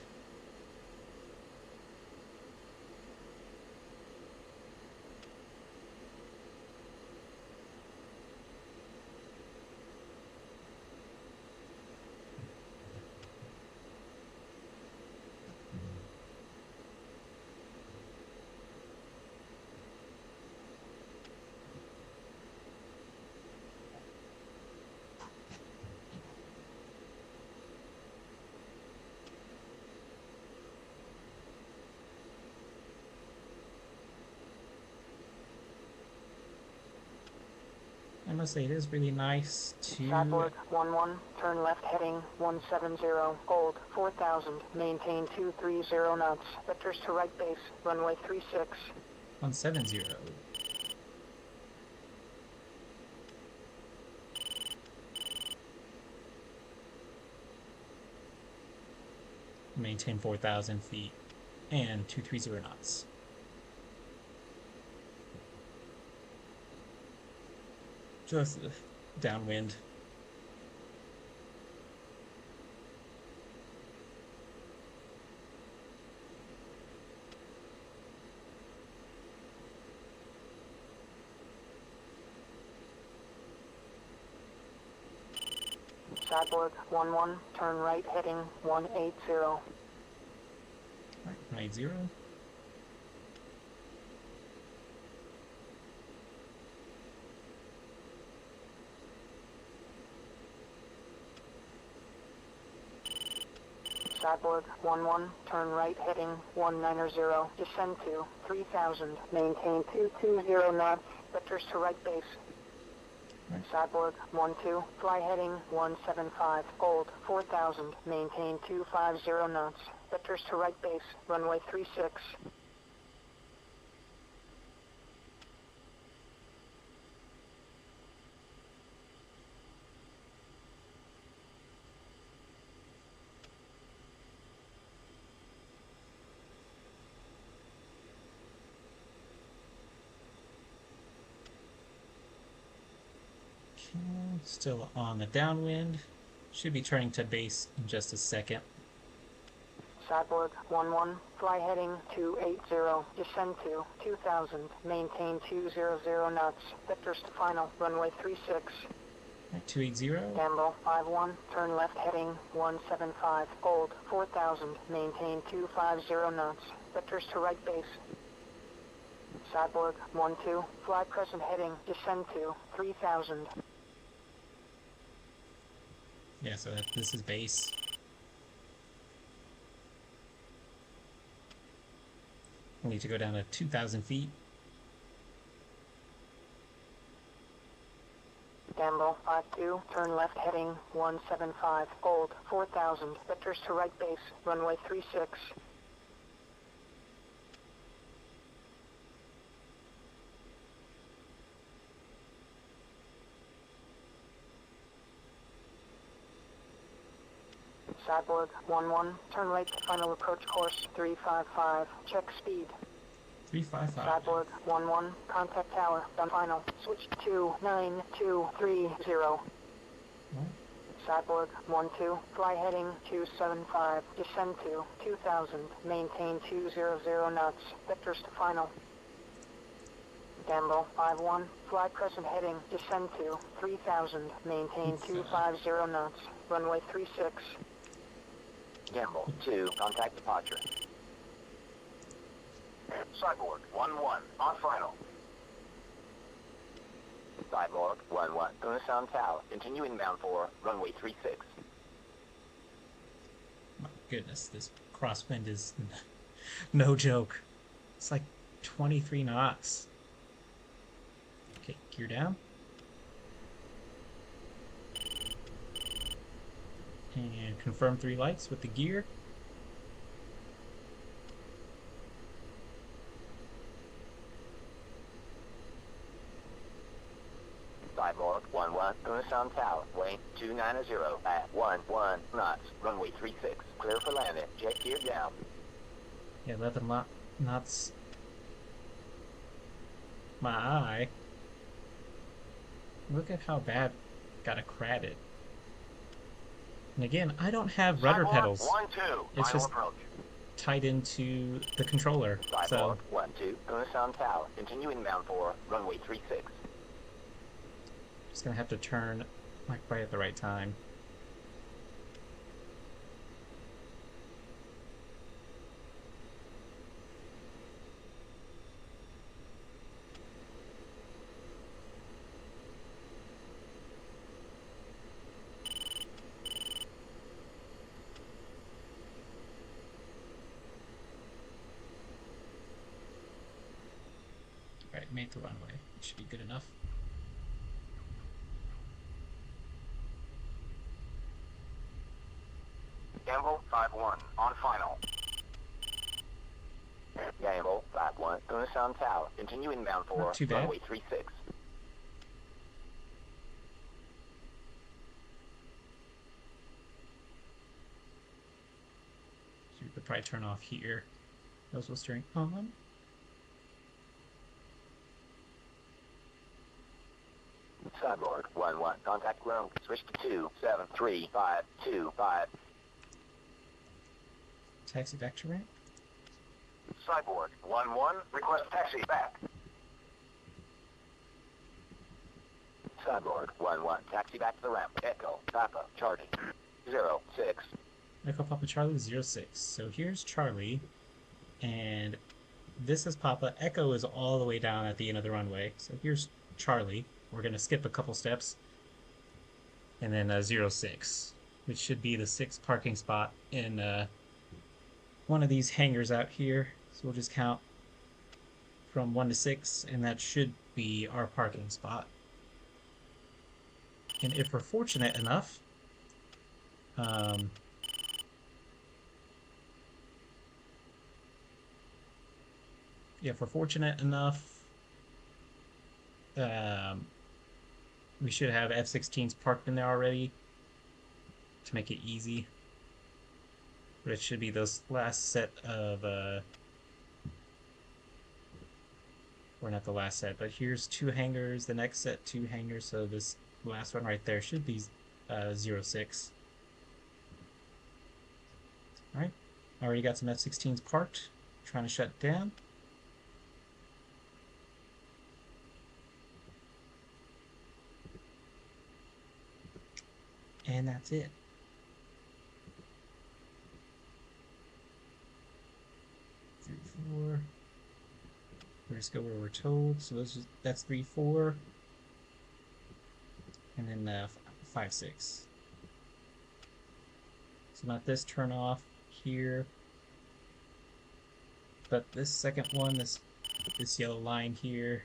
I must say, it is really nice to... Cyborg 1-1, turn left heading 170, hold 4,000, maintain 230 knots. Vectors to right base, runway 36. 170. Maintain 4,000 feet and 230 knots. Just downwind. Cyborg 1-1, turn right heading 180. Right, 180. Cyborg 1-1, turn right heading 190, descend to 3000, maintain 220 knots, vectors to right base. Right. Cyborg 1-2, fly heading 175, hold 4000, maintain 250 knots, vectors to right base, runway 36. Okay, still on the downwind. Should be turning to base in just a second. Cyborg 1-1, fly heading 280, descend to 2000, maintain 200 knots, vectors to final, runway 36. Right, 280. Gamble 5-1, turn left heading 175, hold 4000, maintain 250 knots, vectors to right base. Cyborg 1-2, fly present heading, descend to 3000. Yeah, so this is base. We need to go down to 2,000 feet. Gamble 5-2, turn left heading 175, hold 4000, vectors to right base, runway 36. Cyborg 1-1, turn right to final approach course 355, check speed. 355. Cyborg 1-1, contact tower, done final, switch to 9230. Right. Cyborg 1-2, fly heading 275, descend to 2000, maintain 200 knots, vectors to final. Gamble 5-1, fly present heading, descend to 3000, maintain 250 knots, runway 36. Gamble 2, contact departure. Cyborg 1-1, on final. Cyborg 1-1, Unison Tower, continue inbound for runway 36. My goodness, this crosswind is no joke. It's like 23 knots. Okay, gear down. And confirm 3 lights with the gear. Cyborg 1-1, Unison Tower, way 290 at 11 knots, runway 36. Clear for landing, jet gear down. Yeah, 11 knots. My eye. Look at how bad got cradded. And again, I don't have rudder Cyborg pedals. 1-2, It's final just approach. tied into the controller. So Cyborg 1-2, Unison Tower, continue inbound for runway 36. just gonna have to turn like right at the right time. Alright, made the runway. It should be good enough. Gamble 5-1, on final. Gamble 5-1, Unison Tower, continue inbound for Not too bad. runway 36. So we could probably turn off here. Those will steering on. Cyborg 1-1, contact ground, switch to 273-525. Taxi back to ramp. Cyborg 1-1, request taxi back. Cyborg 1-1. Taxi back to the ramp. Echo. Papa. Charging. 06. Echo Papa Charlie 06. So here's Charlie, and this is Papa. Echo is all the way down at the end of the runway. So here's Charlie. We're going to skip a couple steps. And then 06, which should be the 6th parking spot in one of these hangars out here. So we'll just count from 1 to 6, and that should be our parking spot. And if we're fortunate enough, we should have F-16s parked in there already to make it easy. But it should be those last set of, or not the last set, but here's 2 hangars, the next set 2 hangars, so this last one right there should be 06. Alright, already got some F-16s parked, trying to shut down. And that's it. Three, 4. We just go where we're told. So that's 3, 4. And then 5, 6. So not this turn off here, but this second one, this yellow line here,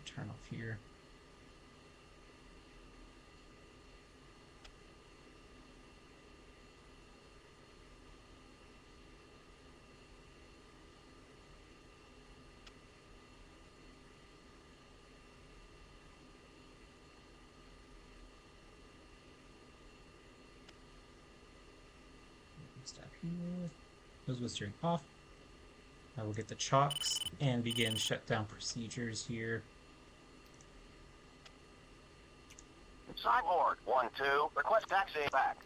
turn off here. Stop here. Nose was steering off. I will get the chocks and begin shutdown procedures here. Cyborg 1-2. Request taxi back.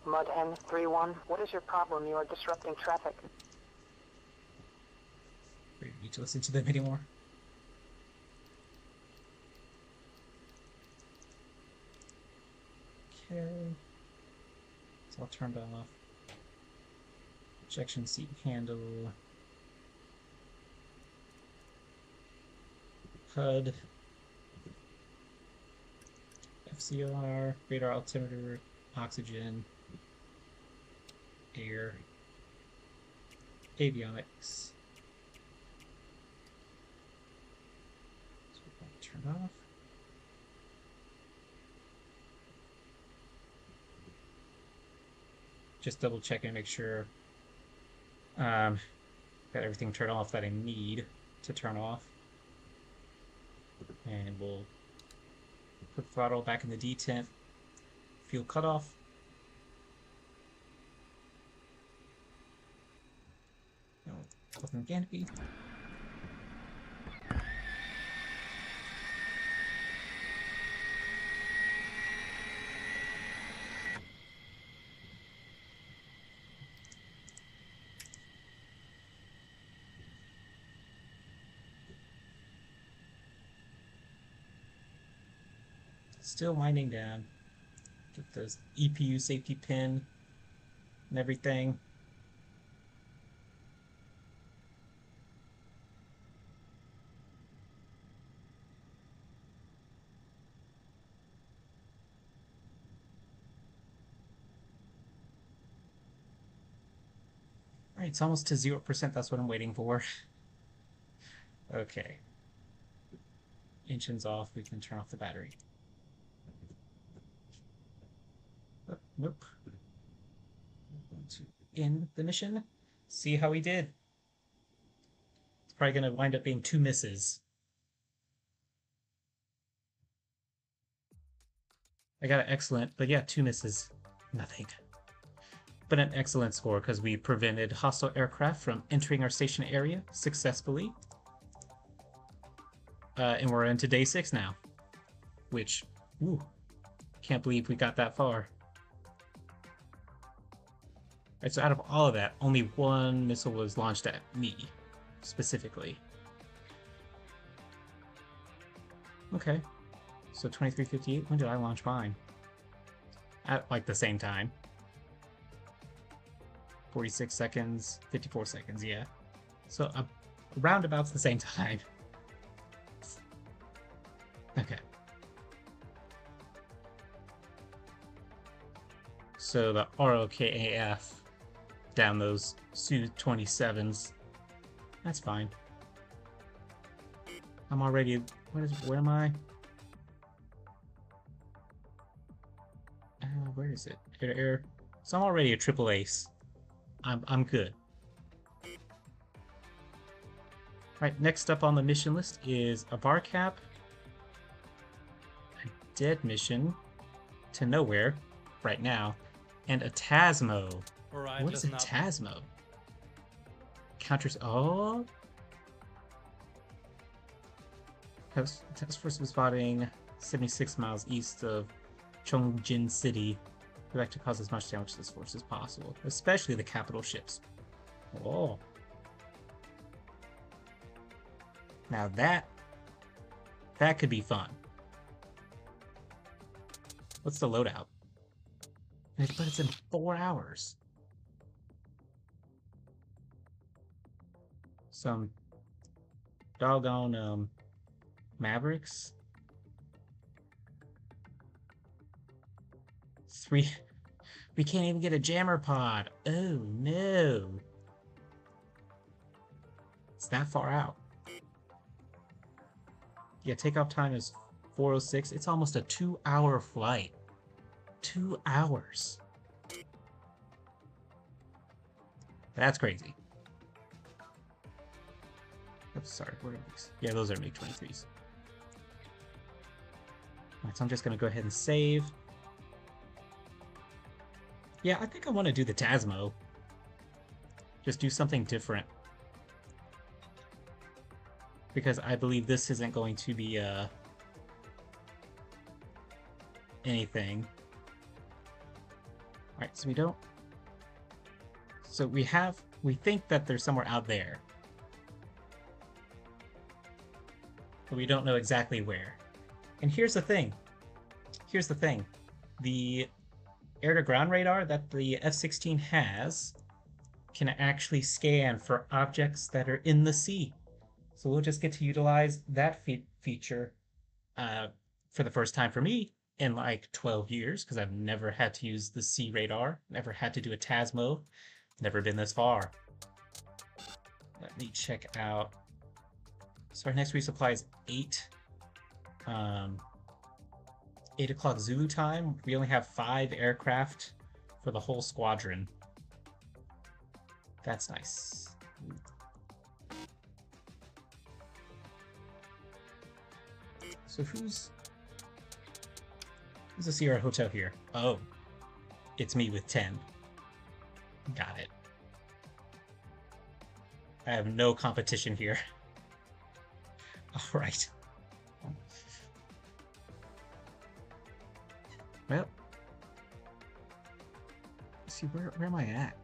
Mud N31, what is your problem? You are disrupting traffic. We don't need to listen to them anymore. Okay. It's all turned off. Ejection seat handle. HUD. FCR. Radar altimeter. Oxygen. Air. Avionics. So turn off. Just double check and make sure got everything turned off that I need to turn off. And we'll put throttle back in the detent. Fuel cutoff. Open canopy. Still winding down. Get this EPU safety pin and everything. Alright, it's almost to 0%. That's what I'm waiting for. Okay. Engines off. We can turn off the battery. Oh, nope. I'm going to end the mission. See how we did. It's probably going to wind up being 2 misses. I got an excellent, but yeah, 2 misses. Nothing. But an excellent score because we prevented hostile aircraft from entering our station area successfully. And we're into day 6 now. Which, woo, can't believe we got that far. Alright, so out of all of that, only 1 missile was launched at me, specifically. Okay. So 23:58. When did I launch mine? At like the same time. 46 seconds, 54 seconds, yeah. So around about the same time. Okay. So the ROKAF down those Su-27s. That's fine. I'm already... Where am I? Where is it? Air. So I'm already a triple ace. I'm good. Right, next up on the mission list is a BARCAP, a dead mission to nowhere right now, and a TASMO. Alright, What's a listen up. TASMO? Counters. Oh. Task Force was spotting 76 miles east of Chongjin City. We like to cause as much damage to this force as possible, especially the capital ships. Oh. Now that could be fun. What's the loadout? But it's in 4 hours. Some doggone Mavericks. 3. We can't even get a jammer pod. Oh no. It's that far out. Yeah, takeoff time is 4:06. It's almost a 2-hour flight. 2 hours. That's crazy. Oops, sorry. Where are these? Yeah, those are MiG-23s. Alright, so I'm just going to go ahead and save. Yeah, I think I want to do the TASMO. Just do something different. Because I believe this isn't going to be anything. Alright, so we don't... So we think that there's somewhere out there. But we don't know exactly where. And here's the thing. The air-to-ground radar that the F-16 has can actually scan for objects that are in the sea. So we'll just get to utilize that feature for the first time for me in like 12 years, because I've never had to use the sea radar, never had to do a TASMO, never been this far. Let me check out. So our next resupply is 8 o'clock Zulu time. We only have 5 aircraft for the whole squadron. That's nice. So who's the Sierra Hotel here? Oh, it's me with 10. Got it. I have no competition here. All right. Well, let's see, where am I at?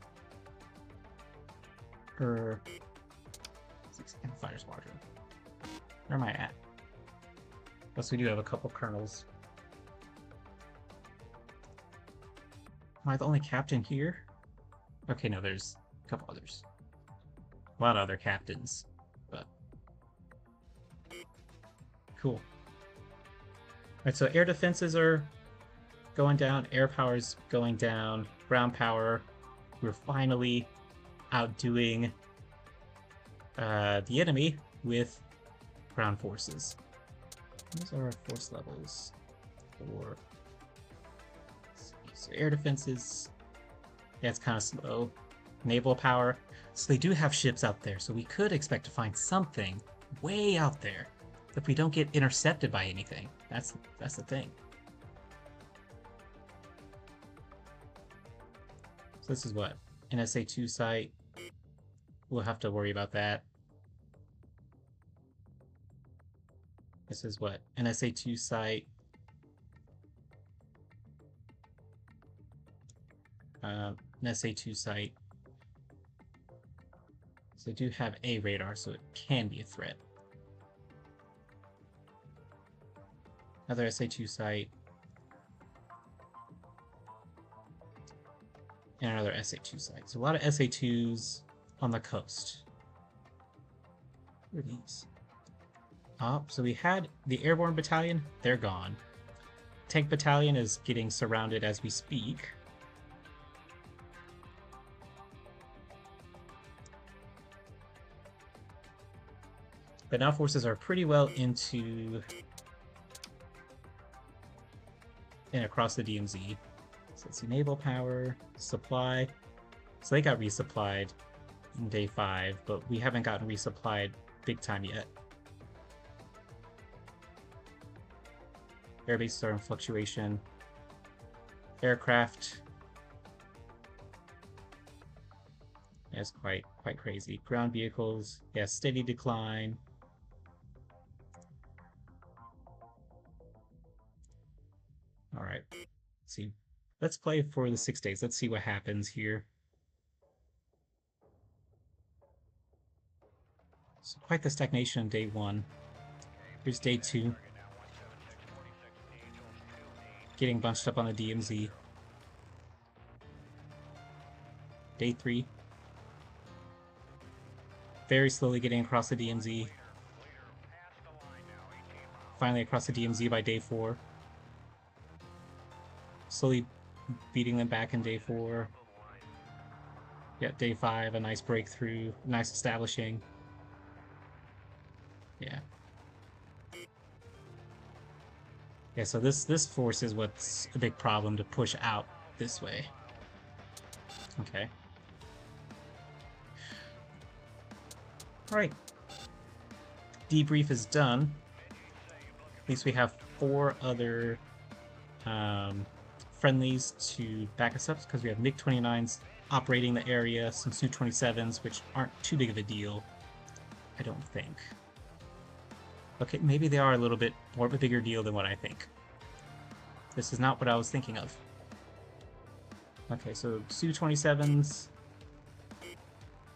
For 6 Fire Squadron. Where am I at? Plus, we do have a couple colonels. Am I the only captain here? Okay, no, there's a couple others. A lot of other captains, but cool. Alright, so air defenses are going down, air power's going down, ground power. We're finally outdoing the enemy with ground forces. Those are our force levels for so air defenses. Yeah, it's kind of slow. Naval power. So they do have ships out there, so we could expect to find something way out there if we don't get intercepted by anything. That's the thing. So this is what? NSA-2 site. We'll have to worry about that. This is what? NSA-2 site. NSA-2 site. So they do have a radar, so it can be a threat. Another SA2 site. And another SA2 site. So a lot of SA2s on the coast. What are these? Oh, so we had the Airborne Battalion. They're gone. Tank Battalion is getting surrounded as we speak. But now forces are pretty well into and across the DMZ. So let's see, naval power, supply. So they got resupplied in day 5, but we haven't gotten resupplied big time yet. Air bases are in fluctuation. Aircraft. That's quite crazy. Ground vehicles, yeah, steady decline. All right, let's see. Let's play for the 6 days. Let's see what happens here. So quite the stagnation on day 1. Here's day 2. Getting bunched up on the DMZ. Day 3. Very slowly getting across the DMZ. Finally across the DMZ by day 4. Slowly beating them back in day 4. Yeah, day 5, a nice breakthrough, nice establishing. Yeah. Yeah, so this force is what's a big problem to push out this way. Okay. Alright. Debrief is done. At least we have 4 other friendlies to back us up, because we have MiG-29s operating the area, some Su-27s, which aren't too big of a deal, I don't think. Okay, maybe they are a little bit more of a bigger deal than what I think. This is not what I was thinking of. Okay, so Su-27s,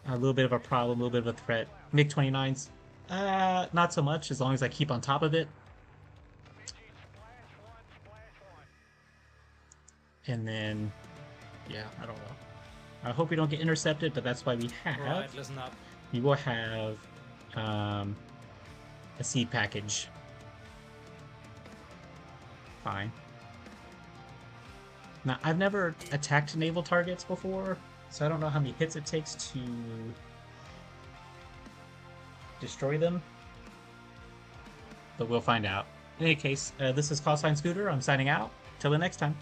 a little bit of a problem, a little bit of a threat. MiG-29s, not so much, as long as I keep on top of it. And then, yeah, I don't know. I hope we don't get intercepted, but that's why we have... Right, listen up. We will have a seed package. Fine. Now, I've never attacked naval targets before, so I don't know how many hits it takes to destroy them. But we'll find out. In any case, this is Callsign Scooter. I'm signing out. Till the next time.